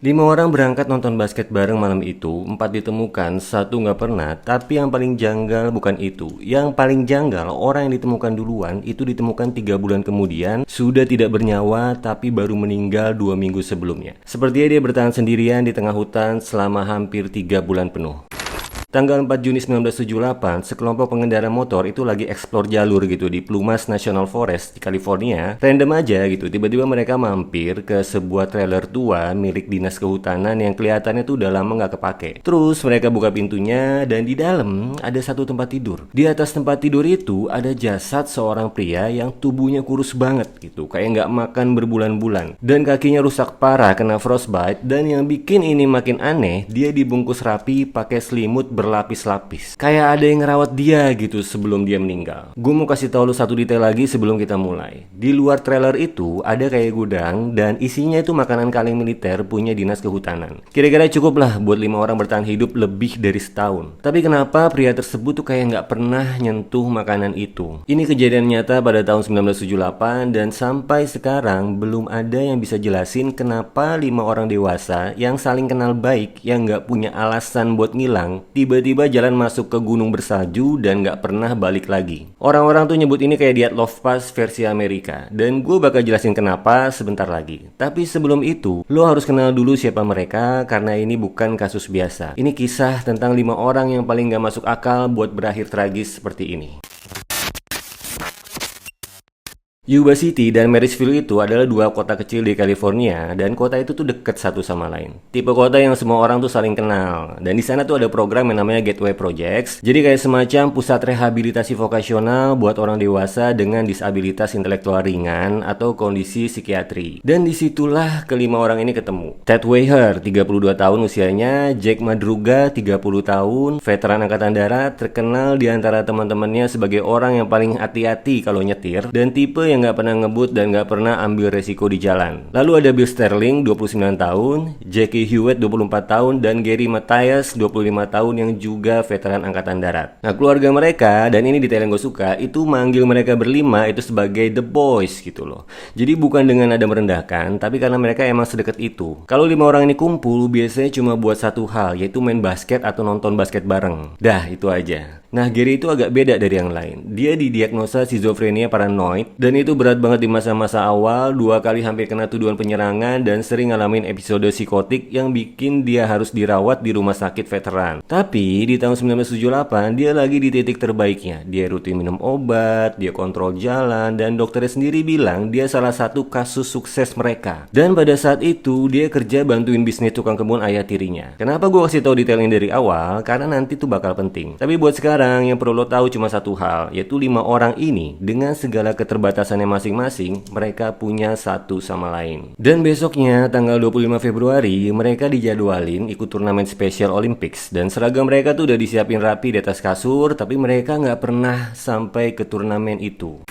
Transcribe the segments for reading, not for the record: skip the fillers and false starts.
5 orang berangkat nonton basket bareng malam itu, 4 ditemukan, 1 nggak pernah, tapi yang paling janggal bukan itu. Yang paling janggal, orang yang ditemukan duluan itu ditemukan 3 bulan kemudian, sudah tidak bernyawa tapi baru meninggal 2 minggu sebelumnya. Sepertinya dia bertahan sendirian di tengah hutan selama hampir 3 bulan penuh. Tanggal 4 Juni 1978, sekelompok pengendara motor itu lagi eksplor jalur gitu di Plumas National Forest di California. Random aja gitu, tiba-tiba mereka mampir ke sebuah trailer tua milik dinas kehutanan yang kelihatannya tuh udah lama nggak kepake. Terus mereka buka pintunya dan di dalam ada satu tempat tidur. Di atas tempat tidur itu ada jasad seorang pria yang tubuhnya kurus banget gitu, kayak nggak makan berbulan-bulan. Dan kakinya rusak parah kena frostbite, dan yang bikin ini makin aneh, dia dibungkus rapi pakai selimut berlapis-lapis. Kayak ada yang ngerawat dia gitu sebelum dia meninggal. Gue mau kasih tahu lu satu detail lagi sebelum kita mulai. Di luar trailer itu ada kayak gudang dan isinya itu makanan kaleng militer punya dinas kehutanan. Kira-kira cukup lah buat 5 orang bertahan hidup lebih dari setahun. Tapi kenapa pria tersebut tuh kayak nggak pernah nyentuh makanan itu? Ini kejadian nyata pada tahun 1978 dan sampai sekarang belum ada yang bisa jelasin kenapa 5 orang dewasa yang saling kenal baik, yang nggak punya alasan buat ngilang, tiba-tiba jalan masuk ke gunung bersalju dan gak pernah balik lagi. Orang-orang tuh nyebut ini kayak Diat Love Pass versi Amerika, dan gue bakal jelasin kenapa sebentar lagi. Tapi sebelum itu, lo harus kenal dulu siapa mereka, karena ini bukan kasus biasa. Ini kisah tentang 5 orang yang paling gak masuk akal buat berakhir tragis seperti ini. Yuba City dan Marysville itu adalah 2 kota kecil di California, dan kota itu tuh deket satu sama lain. Tipe kota yang semua orang tuh saling kenal. Dan di sana tuh ada program yang namanya Gateway Projects. Jadi kayak semacam pusat rehabilitasi vokasional buat orang dewasa dengan disabilitas intelektual ringan atau kondisi psikiatri. Dan disitulah kelima orang ini ketemu. Ted Weher, 32 tahun usianya, Jack Madruga, 30 tahun, veteran angkatan darat, terkenal di antara teman-temannya sebagai orang yang paling hati-hati kalau nyetir, dan tipe yang nggak pernah ngebut dan nggak pernah ambil resiko di jalan. Lalu ada Bill Sterling, 29 tahun, Jackie Hewitt, 24 tahun, dan Gary Matthias, 25 tahun yang juga veteran angkatan darat. Nah, keluarga mereka, dan ini detail yang gue suka, itu manggil mereka berlima itu sebagai The Boys gitu loh. Jadi bukan dengan nada merendahkan, tapi karena mereka emang sedekat itu. Kalau 5 orang ini kumpul, biasanya cuma buat satu hal, yaitu main basket atau nonton basket bareng. Dah, itu aja. Nah, Gary itu agak beda dari yang lain. Dia didiagnosa skizofrenia paranoid, dan itu berat banget di masa-masa awal, 2 kali hampir kena tuduhan penyerangan, dan sering ngalamin episode psikotik yang bikin dia harus dirawat di rumah sakit veteran. Tapi, di tahun 1978, dia lagi di titik terbaiknya. Dia rutin minum obat, dia kontrol jalan, dan dokternya sendiri bilang dia salah satu kasus sukses mereka. Dan pada saat itu, dia kerja bantuin bisnis tukang kebun ayah tirinya. Kenapa gue kasih tahu detailnya dari awal? Karena nanti tuh bakal penting. Tapi buat sekarang, yang perlu lo tahu cuma satu hal, yaitu 5 orang ini dengan segala keterbatasannya masing-masing, mereka punya satu sama lain. Dan besoknya tanggal 25 Februari mereka dijadwalin ikut turnamen Special Olympics, dan seragam mereka tuh udah disiapin rapi di atas kasur, tapi mereka nggak pernah sampai ke turnamen itu.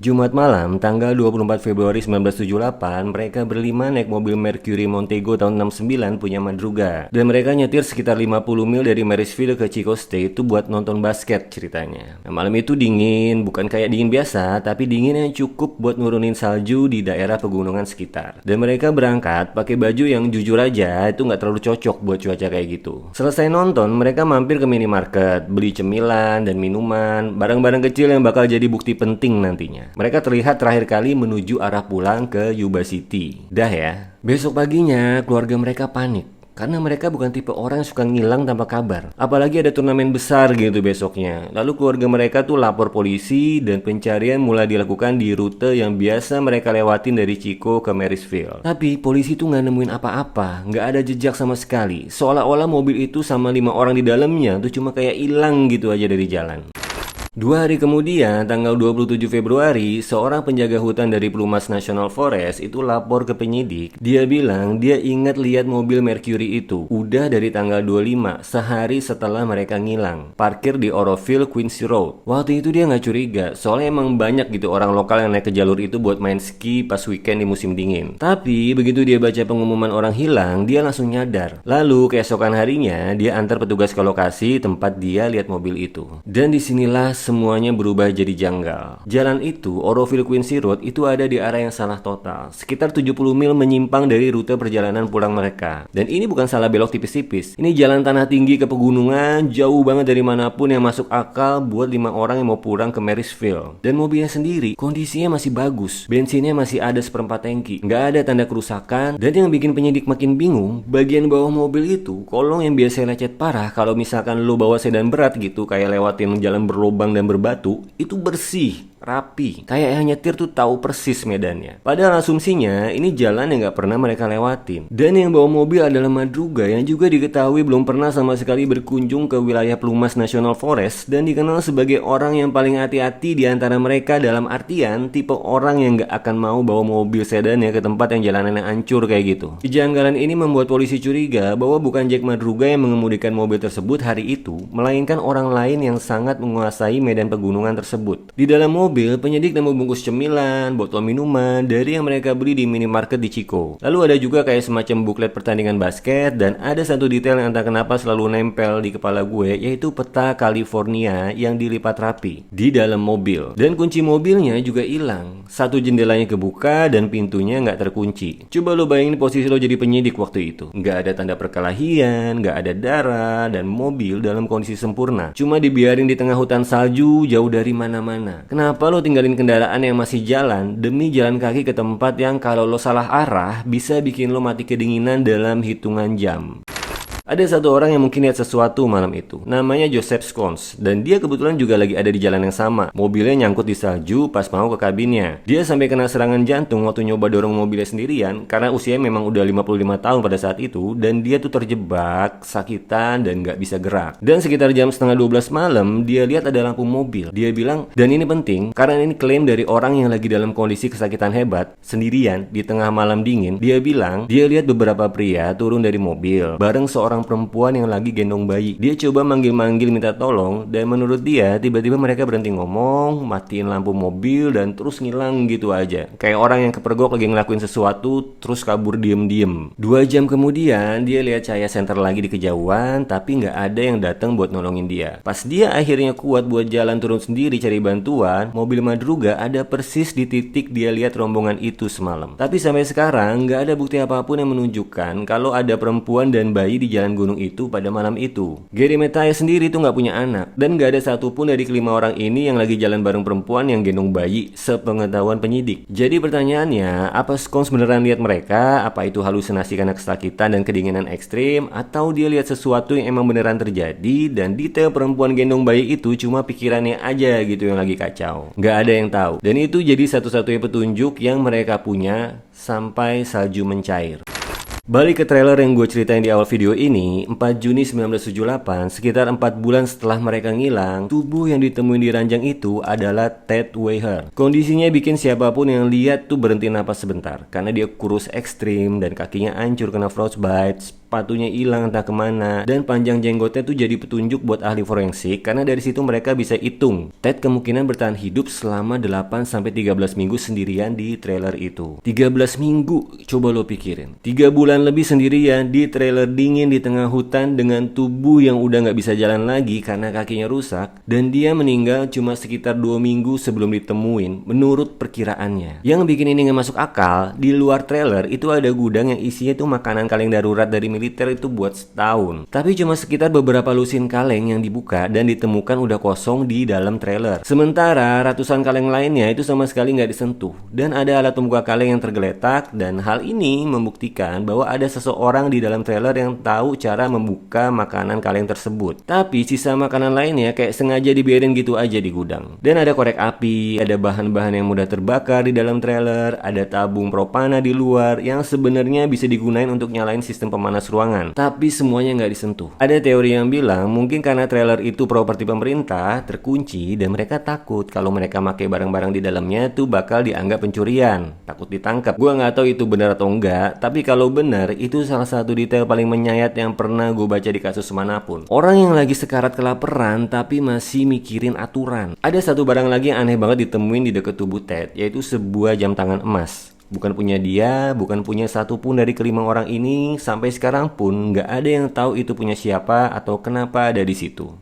Jumat malam, tanggal 24 Februari 1978, mereka berlima naik mobil Mercury Montego tahun 69 punya Madruga. Dan mereka nyetir sekitar 50 mil dari Marysville ke Chico State itu buat nonton basket ceritanya. Nah, malam itu dingin, bukan kayak dingin biasa, tapi dingin yang cukup buat nurunin salju di daerah pegunungan sekitar. Dan mereka berangkat pakai baju yang jujur aja, itu nggak terlalu cocok buat cuaca kayak gitu. Selesai nonton, mereka mampir ke minimarket, beli cemilan dan minuman, barang-barang kecil yang bakal jadi bukti penting nantinya. Mereka terlihat terakhir kali menuju arah pulang ke Yuba City. Dah ya. Besok paginya keluarga mereka panik, karena mereka bukan tipe orang yang suka ngilang tanpa kabar. Apalagi ada turnamen besar gitu besoknya. Lalu keluarga mereka tuh lapor polisi, dan pencarian mulai dilakukan di rute yang biasa mereka lewatin dari Chico ke Marysville. Tapi polisi tuh nggak nemuin apa-apa, nggak ada jejak sama sekali. Seolah-olah mobil itu sama 5 orang di dalamnya tuh cuma kayak hilang gitu aja dari jalan. 2 hari kemudian, tanggal 27 Februari, seorang penjaga hutan dari Plumas National Forest itu lapor ke penyidik. Dia bilang dia ingat lihat mobil Mercury itu udah dari tanggal 25, sehari setelah mereka ngilang, parkir di Oroville, Quincy Road. Waktu itu dia nggak curiga, soalnya emang banyak gitu orang lokal yang naik ke jalur itu buat main ski pas weekend di musim dingin. Tapi begitu dia baca pengumuman orang hilang, dia langsung nyadar. Lalu keesokan harinya, dia antar petugas ke lokasi tempat dia lihat mobil itu. Dan disinilah semuanya berubah jadi janggal. Jalan itu, Oroville Quincy Road, itu ada di arah yang salah total. Sekitar 70 mil menyimpang dari rute perjalanan pulang mereka. Dan ini bukan salah belok tipis-tipis. Ini jalan tanah tinggi ke pegunungan, jauh banget dari manapun yang masuk akal buat 5 orang yang mau pulang ke Marysville. Dan mobilnya sendiri, kondisinya masih bagus. Bensinnya masih ada seperempat tangki. Nggak ada tanda kerusakan. Dan yang bikin penyidik makin bingung, bagian bawah mobil itu, kolong yang biasa lecet parah kalau misalkan lo bawa sedan berat gitu, kayak lewatin jalan berlubang dan berbatu, itu bersih, rapi, kayak yang nyetir tuh tahu persis medannya. Padahal asumsinya ini jalan yang nggak pernah mereka lewatin. Dan yang bawa mobil adalah Madruga yang juga diketahui belum pernah sama sekali berkunjung ke wilayah Plumas National Forest dan dikenal sebagai orang yang paling hati-hati di antara mereka, dalam artian tipe orang yang nggak akan mau bawa mobil sedannya ke tempat yang jalanannya hancur kayak gitu. Kejanggalan ini membuat polisi curiga bahwa bukan Jack Madruga yang mengemudikan mobil tersebut hari itu, melainkan orang lain yang sangat menguasai medan pegunungan tersebut. Di dalam mobil, penyidik nemu bungkus cemilan, botol minuman dari yang mereka beli di minimarket di Chico. Lalu ada juga kayak semacam buklet pertandingan basket, dan ada satu detail yang entah kenapa selalu nempel di kepala gue, yaitu peta California yang dilipat rapi di dalam mobil. Dan kunci mobilnya juga hilang. Satu jendelanya kebuka dan pintunya nggak terkunci. Coba lo bayangin posisi lo jadi penyidik waktu itu. Nggak ada tanda perkelahian, nggak ada darah, dan mobil dalam kondisi sempurna. Cuma dibiarin di tengah hutan salju jauh dari mana-mana. Kenapa lo tinggalin kendaraan yang masih jalan demi jalan kaki ke tempat yang kalau lo salah arah bisa bikin lo mati kedinginan dalam hitungan jam? Ada satu orang yang mungkin lihat sesuatu malam itu. Namanya Joseph Scones. Dan dia kebetulan juga lagi ada di jalan yang sama. Mobilnya nyangkut di salju pas mau ke kabinnya. Dia sampai kena serangan jantung waktu nyoba dorong mobilnya sendirian. Karena usianya memang udah 55 tahun pada saat itu. Dan dia tuh terjebak, sakitan, dan gak bisa gerak. Dan sekitar jam setengah 12 malam, dia lihat ada lampu mobil. Dia bilang, dan ini penting, karena ini klaim dari orang yang lagi dalam kondisi kesakitan hebat, sendirian, di tengah malam dingin. Dia bilang, dia lihat beberapa pria turun dari mobil bareng seorang perempuan yang lagi gendong bayi. Dia coba manggil-manggil minta tolong, dan menurut dia tiba-tiba mereka berhenti ngomong, matiin lampu mobil, dan terus ngilang gitu aja. Kayak orang yang kepergok lagi ngelakuin sesuatu terus kabur diem-diem. 2 jam kemudian dia lihat cahaya senter lagi di kejauhan, tapi nggak ada yang datang buat nolongin dia. Pas dia akhirnya kuat buat jalan turun sendiri cari bantuan, mobil Madruga ada persis di titik dia lihat rombongan itu semalam. Tapi sampai sekarang nggak ada bukti apapun yang menunjukkan kalau ada perempuan dan bayi di jalan gunung itu pada malam itu. Gary Matthias sendiri tuh nggak punya anak, dan nggak ada satupun dari kelima orang ini yang lagi jalan bareng perempuan yang gendong bayi sepengetahuan penyidik. Jadi pertanyaannya, apa Scones beneran lihat mereka? Apa itu halusinasi karena kesakitan dan kedinginan ekstrim? Atau dia lihat sesuatu yang emang beneran terjadi dan detail perempuan gendong bayi itu cuma pikirannya aja gitu yang lagi kacau? Nggak ada yang tahu. Dan itu jadi satu-satunya petunjuk yang mereka punya sampai salju mencair. Balik ke trailer yang gue ceritain di awal video ini, 4 Juni 1978, sekitar 4 bulan setelah mereka ngilang, tubuh yang ditemuin di ranjang itu adalah Ted Weher. Kondisinya bikin siapapun yang lihat tuh berhenti napas sebentar, karena dia kurus ekstrim dan kakinya hancur kena frostbite, sepatunya hilang entah kemana, dan panjang jenggotnya tuh jadi petunjuk buat ahli forensik, karena dari situ mereka bisa hitung Ted kemungkinan bertahan hidup selama 8-13 minggu sendirian di trailer itu. 13 minggu, coba lo pikirin. 3 bulan lebih sendirian di trailer dingin di tengah hutan dengan tubuh yang udah gak bisa jalan lagi karena kakinya rusak, dan dia meninggal cuma sekitar 2 minggu sebelum ditemuin menurut perkiraannya. Yang bikin ini gak masuk akal, di luar trailer itu ada gudang yang isinya tuh makanan kaleng darurat dari militer itu buat setahun. Tapi cuma sekitar beberapa lusin kaleng yang dibuka dan ditemukan udah kosong di dalam trailer. Sementara ratusan kaleng lainnya itu sama sekali gak disentuh. Dan ada alat pembuka kaleng yang tergeletak, dan hal ini membuktikan bahwa ada seseorang di dalam trailer yang tahu cara membuka makanan kaleng tersebut. Tapi sisa makanan lainnya kayak sengaja dibiarin gitu aja di gudang. Dan ada korek api, ada bahan-bahan yang mudah terbakar di dalam trailer, ada tabung propana di luar yang sebenarnya bisa digunain untuk nyalain sistem pemanas ruangan. Tapi semuanya nggak disentuh. Ada teori yang bilang mungkin karena trailer itu properti pemerintah, terkunci, dan mereka takut kalau mereka pakai barang-barang di dalamnya tuh bakal dianggap pencurian, takut ditangkap. Gua nggak tahu itu benar atau enggak, tapi kalau benar, itu salah satu detail paling menyayat yang pernah gue baca di kasus manapun. Orang yang lagi sekarat kelaparan tapi masih mikirin aturan. Ada satu barang lagi yang aneh banget ditemuin di dekat tubuh Ted, yaitu sebuah jam tangan emas. Bukan punya dia, bukan punya satupun dari kelima orang ini. Sampai sekarang pun nggak ada yang tahu itu punya siapa atau kenapa ada di situ.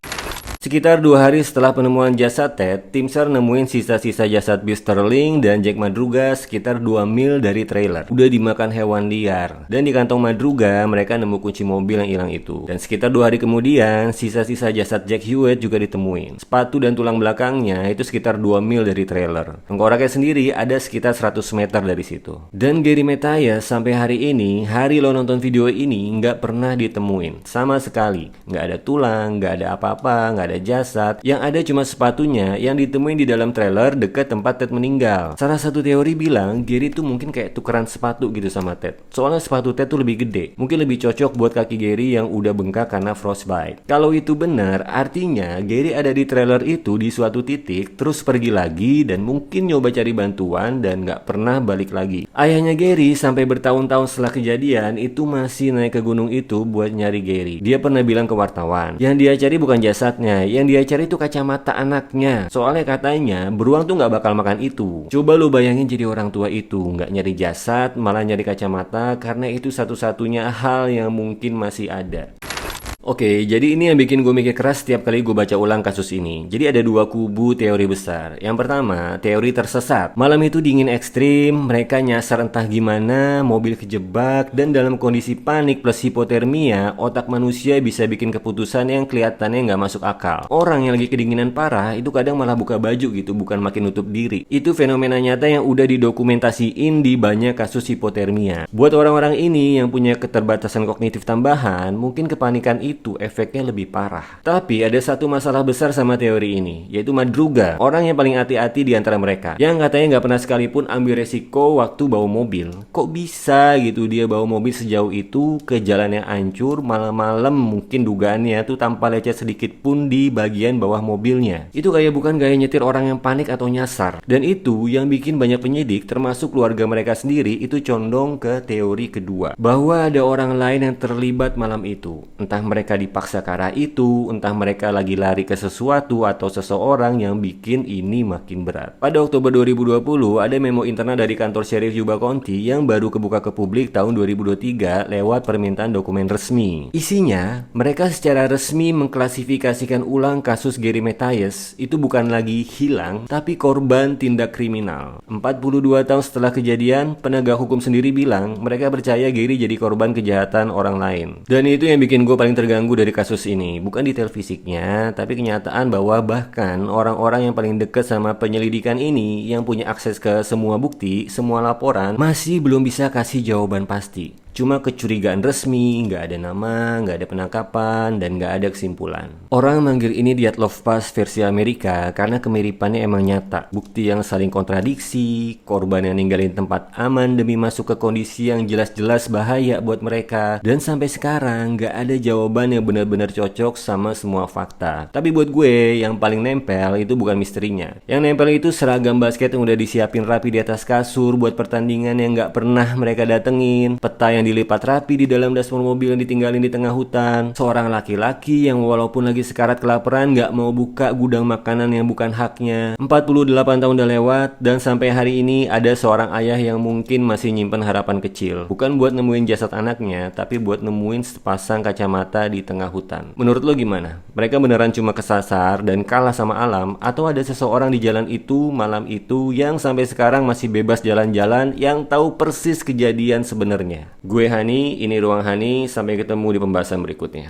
Sekitar 2 hari setelah penemuan jasad Ted, tim SAR nemuin sisa-sisa jasad Bill Sterling dan Jack Madruga sekitar 2 mil dari trailer. Udah dimakan hewan liar. Dan di kantong Madruga, mereka nemu kunci mobil yang hilang itu. Dan sekitar 2 hari kemudian, sisa-sisa jasad Jack Hewitt juga ditemuin. Sepatu dan tulang belakangnya itu sekitar 2 mil dari trailer. Tengkoraknya sendiri ada sekitar 100 meter dari situ. Dan Gary Mathias sampai hari ini, hari lo nonton video ini, nggak pernah ditemuin. Sama sekali. Nggak ada tulang, nggak ada apa-apa, nggak ada jasad, yang ada cuma sepatunya yang ditemuin di dalam trailer dekat tempat Ted meninggal. Salah satu teori bilang Gary tuh mungkin kayak tukeran sepatu gitu sama Ted. Soalnya sepatu Ted tuh lebih gede, mungkin lebih cocok buat kaki Gary yang udah bengkak karena frostbite. Kalau itu benar, artinya Gary ada di trailer itu di suatu titik, terus pergi lagi dan mungkin nyoba cari bantuan dan nggak pernah balik lagi. Ayahnya Gary sampai bertahun-tahun setelah kejadian itu masih naik ke gunung itu buat nyari Gary. Dia pernah bilang ke wartawan, yang dia cari bukan jasadnya, yang dia cari itu kacamata anaknya. Soalnya katanya beruang tuh nggak bakal makan itu. Coba lu bayangin jadi orang tua itu nggak nyari jasad, malah nyari kacamata, karena itu satu-satunya hal yang mungkin masih ada. Oke, jadi ini yang bikin gue mikir keras setiap kali gue baca ulang kasus ini. Jadi ada dua kubu teori besar. Yang pertama, teori tersesat. Malam itu dingin ekstrim, mereka nyasar entah gimana, mobil kejebak, dan dalam kondisi panik plus hipotermia, otak manusia bisa bikin keputusan yang kelihatannya nggak masuk akal. Orang yang lagi kedinginan parah itu kadang malah buka baju gitu, bukan makin nutup diri. Itu fenomena nyata yang udah didokumentasiin di banyak kasus hipotermia. Buat orang-orang ini yang punya keterbatasan kognitif tambahan, mungkin kepanikan itu efeknya lebih parah. Tapi ada satu masalah besar sama teori ini, yaitu Madruga, orang yang paling hati-hati di antara mereka, yang katanya nggak pernah sekalipun ambil resiko waktu bawa mobil. Kok bisa gitu dia bawa mobil sejauh itu ke jalan yang hancur malam-malam, mungkin dugaannya tuh tanpa lecet sedikit pun di bagian bawah mobilnya. Itu kayak bukan gaya nyetir orang yang panik atau nyasar. Dan itu yang bikin banyak penyidik termasuk keluarga mereka sendiri itu condong ke teori kedua, bahwa ada orang lain yang terlibat malam itu. Entah mereka dipaksa ke arah itu, entah mereka lagi lari ke sesuatu atau seseorang yang bikin ini makin berat. Pada Oktober 2020, ada memo internal dari kantor Sheriff Yuba County yang baru kebuka ke publik tahun 2023 lewat permintaan dokumen resmi. Isinya, mereka secara resmi mengklasifikasikan ulang kasus Gary Mathias itu bukan lagi hilang, tapi korban tindak kriminal. 42 tahun setelah kejadian, penegak hukum sendiri bilang mereka percaya Gary jadi korban kejahatan orang lain. Dan itu yang bikin gue paling terganggu dari kasus ini, bukan detail fisiknya, tapi kenyataan bahwa bahkan orang-orang yang paling dekat sama penyelidikan ini, yang punya akses ke semua bukti, semua laporan, masih belum bisa kasih jawaban pasti. Cuma kecurigaan resmi, nggak ada nama, nggak ada penangkapan, dan nggak ada kesimpulan. Orang manggil ini Dyatlov Pass versi Amerika karena kemiripannya emang nyata. Bukti yang saling kontradiksi, korban yang ninggalin tempat aman demi masuk ke kondisi yang jelas-jelas bahaya buat mereka. Dan sampai sekarang nggak ada jawaban yang benar-benar cocok sama semua fakta. Tapi buat gue, yang paling nempel itu bukan misterinya. Yang nempel itu seragam basket yang udah disiapin rapi di atas kasur buat pertandingan yang nggak pernah mereka datengin, peta yang dilipat rapi di dalam dashboard mobil yang ditinggalin di tengah hutan, seorang laki-laki yang walaupun lagi sekarat kelaparan nggak mau buka gudang makanan yang bukan haknya. 48 tahun udah lewat dan sampai hari ini ada seorang ayah yang mungkin masih nyimpen harapan kecil, bukan buat nemuin jasad anaknya, tapi buat nemuin sepasang kacamata di tengah hutan. Menurut lo gimana? Mereka beneran cuma kesasar dan kalah sama alam, atau ada seseorang di jalan itu malam itu yang sampai sekarang masih bebas jalan-jalan, yang tahu persis kejadian sebenarnya? Gue Hani, ini Ruang Hani, sampai ketemu di pembahasan berikutnya.